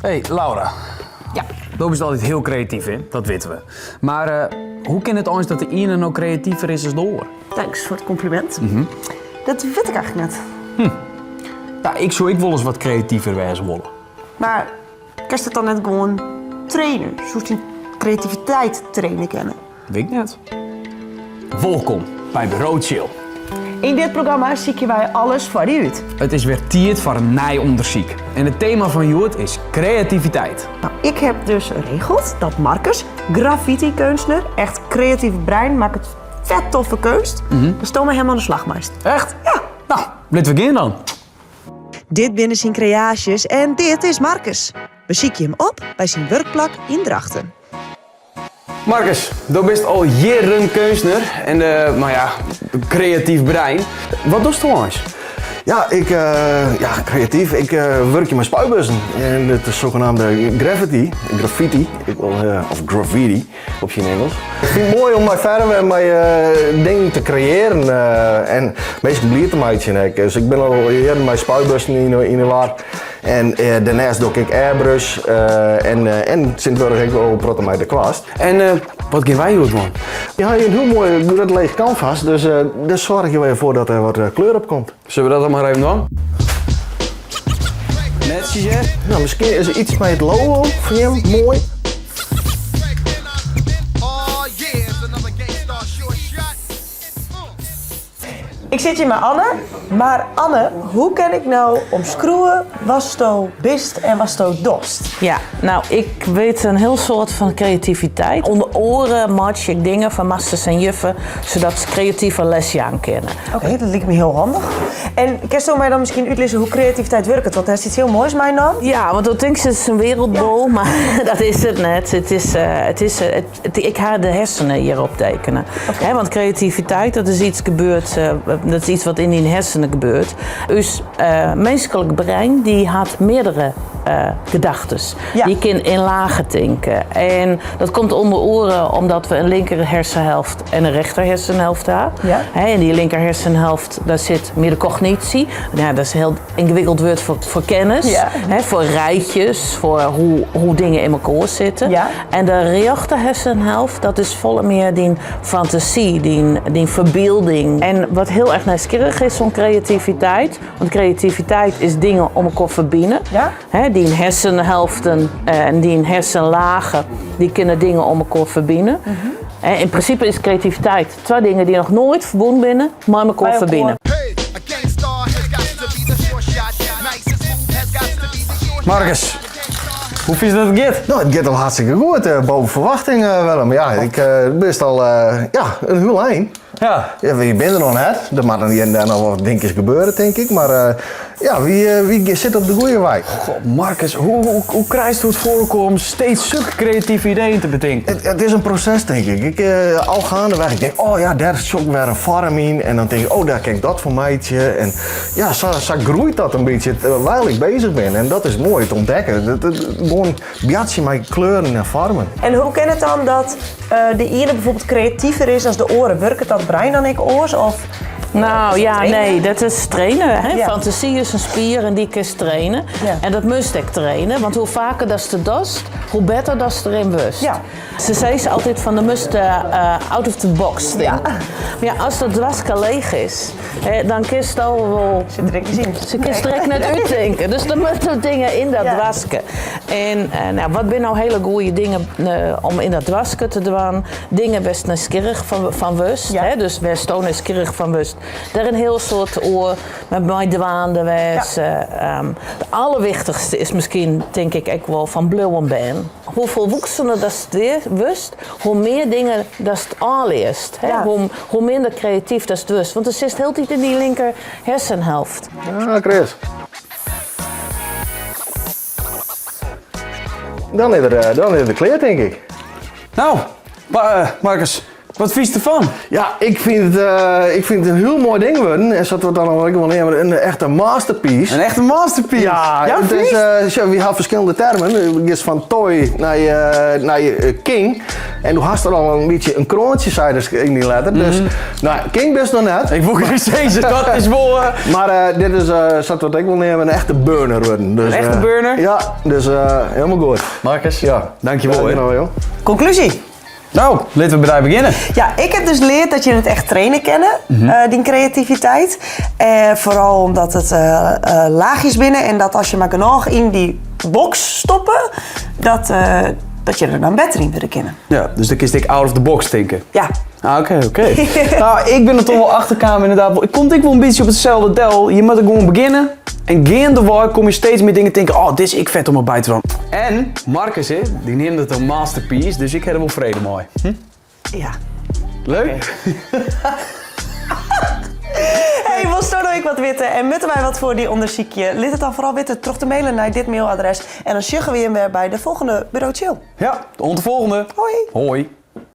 Hey Laura. Ja. Loop is altijd heel creatief in, dat weten we. Maar hoe kan het ons dat de ene nou creatiever is dan de ander? Thanks voor het compliment. Dat weet ik eigenlijk net. Ja, ik wil eens wat creatiever wezen willen. Maar kan je het dan net gewoon trainen? Zoals die creativiteit trainen kennen? Weet ik net. Welkom bij Bureau Chill. In dit programma zie wij alles voor u uit. Het is weer tijd voor een nieuw onderzoek. En het thema van Joet is creativiteit. Nou, ik heb dus geregeld dat Marcus, graffiti-kunstenaar, echt creatief brein, maakt het vet toffe kunst. Dan stel me helemaal aan de slag meest. Echt? Ja. Nou, laten we beginnen dan. Dit binnen zijn creaties en dit is Marcus. We zien hem op bij zijn werkplek in Drachten. Marcus, du bent al jaren kunstenaar en creatief brein. Wat doe je nou eens? Ja, creatief. Ik werk in mijn spuitbussen. En het is zogenaamde graffiti. Of graffiti op zijn Engels. Ik vind het mooi om mijn verven en mijn dingen te creëren. En meestal bliert te maken. Dus ik ben al jaren mijn spuitbussen in de war. En daarnaast doe ik airbrush. En sindsdien ik wel protten met de kwast. En wat gaan wij doen, man? Ja, een heel mooi red leeg canvas. Dus daar zorg je weer voor dat er wat kleur op komt. Zullen we dat dan maar even doen? Netjes, hè? Nou, misschien is er iets bij het logo van hem mooi. Ik zit hier met Anne, maar Anne, hoe kan ik nou omschroeven wat sto bist en wat sto dost? Ja, nou, ik weet een heel soort van creativiteit. Onder oren match ik dingen van masters en juffen, zodat ze creatieve lesje aan kennen. Oké, dat lijkt me heel handig. En kan je mij dan misschien uitleggen hoe creativiteit werkt? Want daar is iets heel moois mijn naam. Ja, want dan denk je het is een wereldbol, maar dat is het net. Ik ga de hersenen hierop tekenen. Okay. Want creativiteit, dat is iets gebeurd, dat is iets wat in die hersenen gebeurt. Dus menselijk brein die had meerdere gedachten. Ja. Die kan in lagen denken. En dat komt onder oren omdat we een linker hersenhelft en een rechter hersenhelft hebben. Ja. In die linker hersenhelft daar zit meer de cognitie. Ja, dat is een heel ingewikkeld woord voor kennis. Ja. Voor rijtjes, voor hoe dingen in elkaar zitten. Ja. En de rechter hersenhelft, dat is volle meer die fantasie, die verbeelding. En wat heel erg nieuwsgierig is van creativiteit. Want creativiteit is dingen om elkaar te verbinden. Ja. Die hersenhelften en die hersenlagen, die kunnen dingen om elkaar verbinden. In principe is creativiteit twee dingen die nog nooit verbonden binnen, maar elkaar verbinden. Marcus, hoe vind je dat het gaat? Nou, het gaat al hartstikke goed, boven verwachting Willem. Ja, ik best al een heel lijn. Ja. Ja, je bent er nog net. Er mag dan hier en daar nog wat dingetjes gebeuren, denk ik. Maar wie zit op de goede weg? God, Marcus, hoe krijg je het voor om steeds zulke creatieve ideeën te bedenken? Het is een proces, denk ik. Al gaandeweg, ik denk, oh ja, daar is ook weer een farm in. En dan denk ik, oh, daar kijk dat voor meidje. En ja, zo groeit dat een beetje terwijl ik bezig ben. En dat is mooi te ontdekken. Gewoon biatje met kleuren en vormen. En hoe kan het dan dat de ene bijvoorbeeld creatiever is dan de oren? Werkt dat brein dan ik oors? Of Nou ja, trainen? nee, dat is trainen. Hè? Ja. Fantasie is een spier en die kun je trainen. Ja. En dat moest ik trainen, want hoe vaker dat ze dost, hoe beter dat ze erin wust. Ja. Ze zei ze altijd van de must out of the box thing. Ja. Maar ja, als dat dwaske leeg is, dan kun je al wel... zit er niet in? Ze kunnen direct net uitdenken. Dus er moeten dingen in dat Ja. wasken. En wat zijn nou hele goede dingen om in dat wasken te doen? Dingen best nieuwsgierig van wust. Ja. Hè? Dus best ook nieuwsgierig van wust. Daar een heel soort oor met mij dwaande wees. De allerwichtigste is misschien, denk ik, ook wel van blauwe ben. Hoe volwoksener dat het wust, hoe meer dingen dat het aanleest. Ja. Hoe minder creatief dat het wust. Want er zit heel tijd in die linker hersenhelft. Ja, Chris. Dan is er de kleer, denk ik. Nou, Marcus, Wat vies ervan? Ja, ik vind het een heel mooi ding worden. En dat wordt dan ook wel een echte masterpiece. Een echte masterpiece. Ja, het is, we hebben verschillende termen. Je gaat van toy naar je king. En toen had er al een beetje een kroontje, zei dus in die letter. Dus, king best nog net. Ik voel je zeggen, dat is wel... Maar dit is, zat wat ik wil nemen, een echte burner worden. Dus, Een echte burner? Ja, dus helemaal goed. Marcus, Ja, dankjewel. hè. joh. Conclusie. Nou, laten we bedrijf beginnen. Ja, ik heb dus geleerd dat je het echt trainen kennen, die creativiteit. Vooral omdat het laagjes binnen en dat als je maar genoeg in die box stoppen, dat je er dan beter in willen kennen. Ja, dus dan kies ik out of the box denken. Ja. Ah, oké. Nou, ik ben er toch wel achterkomen inderdaad. Ik kom wel een beetje op hetzelfde tel. Je moet er gewoon beginnen. En gaandeweg kom je steeds meer dingen denken. Oh, dit is ik vet om erbij te doen. En Marcus, hè, die neemt het een masterpiece. Dus ik heb er wel vrede mee. Ja. Leuk? Hey, wil zo nog ik wat weten en moeten wij wat voor die onderzoekje? Laat het dan vooral weten terug te mailen naar dit mailadres. En dan zeggen we je weer bij de volgende Bureau Chill. Ja, tot de volgende. Hoi. Hoi.